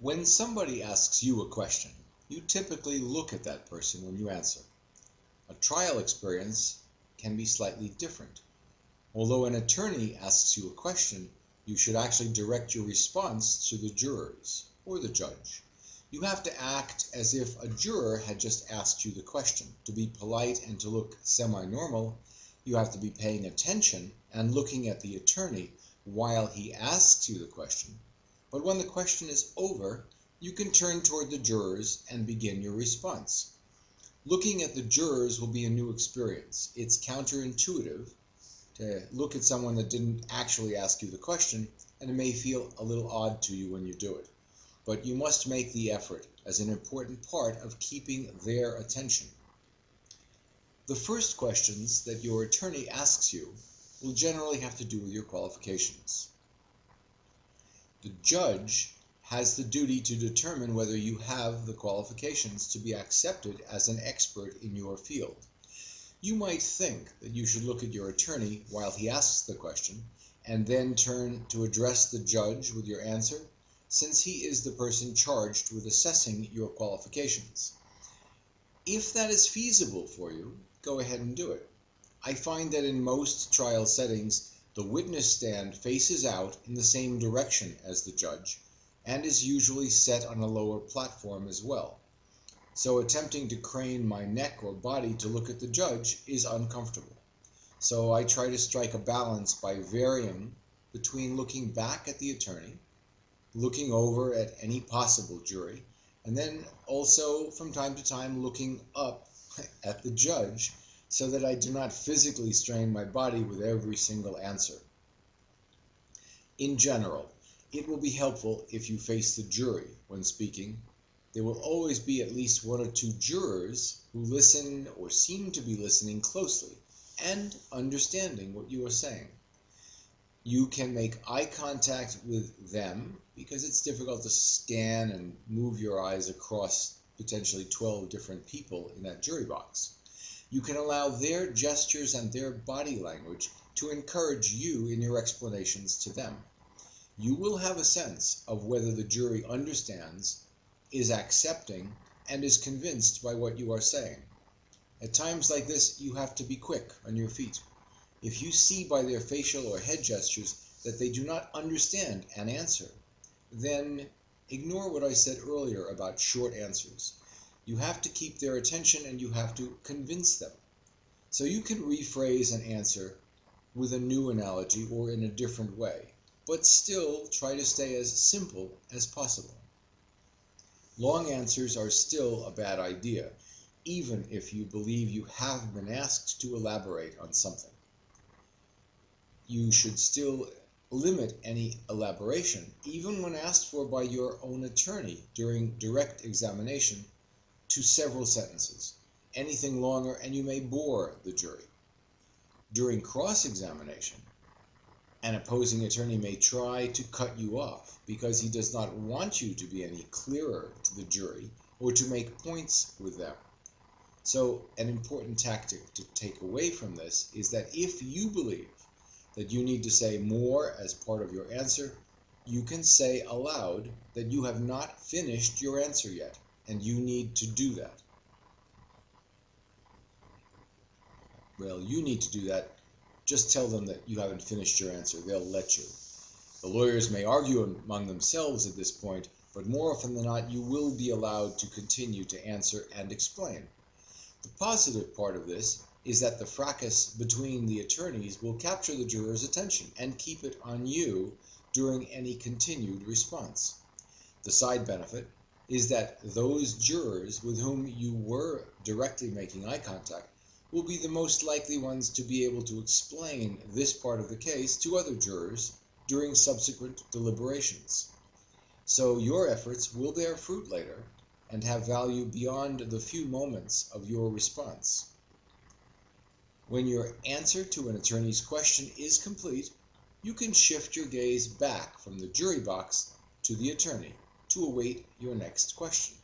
When somebody asks you a question, you typically look at that person when you answer. A trial experience can be slightly different. Although an attorney asks you a question, you should actually direct your response to the jurors or the judge. You have to act as if a juror had just asked you the question. To be polite and to look semi-normal, you have to be paying attention and looking at the attorney while he asks you the question. But when the question is over, you can turn toward the jurors and begin your response. Looking at the jurors will be a new experience. It's counterintuitive to look at someone that didn't actually ask you the question, and it may feel a little odd to you when you do it. But you must make the effort as an important part of keeping their attention. The first questions that your attorney asks you will generally have to do with your qualifications. The judge has the duty to determine whether you have the qualifications to be accepted as an expert in your field. You might think that you should look at your attorney while he asks the question and then turn to address the judge with your answer, since he is the person charged with assessing your qualifications. If that is feasible for you, go ahead and do it. I find that in most trial settings, the witness stand faces out in the same direction as the judge and is usually set on a lower platform as well. So attempting to crane my neck or body to look at the judge is uncomfortable. So I try to strike a balance by varying between looking back at the attorney, looking over at any possible jury, and then also from time to time looking up at the judge so that I do not physically strain my body with every single answer. In general, it will be helpful if you face the jury when speaking. There will always be at least one or two jurors who listen or seem to be listening closely and understanding what you are saying. You can make eye contact with them because it's difficult to scan and move your eyes across potentially 12 different people in that jury box. You can allow their gestures and their body language to encourage you in your explanations to them. You will have a sense of whether the jury understands, is accepting, and is convinced by what you are saying. At times like this, you have to be quick on your feet. If you see by their facial or head gestures that they do not understand an answer, then ignore what I said earlier about short answers. You have to keep their attention and you have to convince them. So you can rephrase an answer with a new analogy or in a different way, but still try to stay as simple as possible. Long answers are still a bad idea, even if you believe you have been asked to elaborate on something. You should still limit any elaboration, even when asked for by your own attorney during direct examination, to several sentences. Anything longer and you may bore the jury. During cross-examination, an opposing attorney may try to cut you off because he does not want you to be any clearer to the jury or to make points with them. So an important tactic to take away from this is that if you believe that you need to say more as part of your answer, you can say aloud that you have not finished your answer yet, and you need to do that. Well, you need to do that. Just tell them that you haven't finished your answer. They'll let you. The lawyers may argue among themselves at this point, but more often than not, you will be allowed to continue to answer and explain. The positive part of this is that the fracas between the attorneys will capture the jurors' attention and keep it on you during any continued response. The side benefit is that those jurors with whom you were directly making eye contact will be the most likely ones to be able to explain this part of the case to other jurors during subsequent deliberations. So your efforts will bear fruit later and have value beyond the few moments of your response. When your answer to an attorney's question is complete, you can shift your gaze back from the jury box to the attorney to await your next question.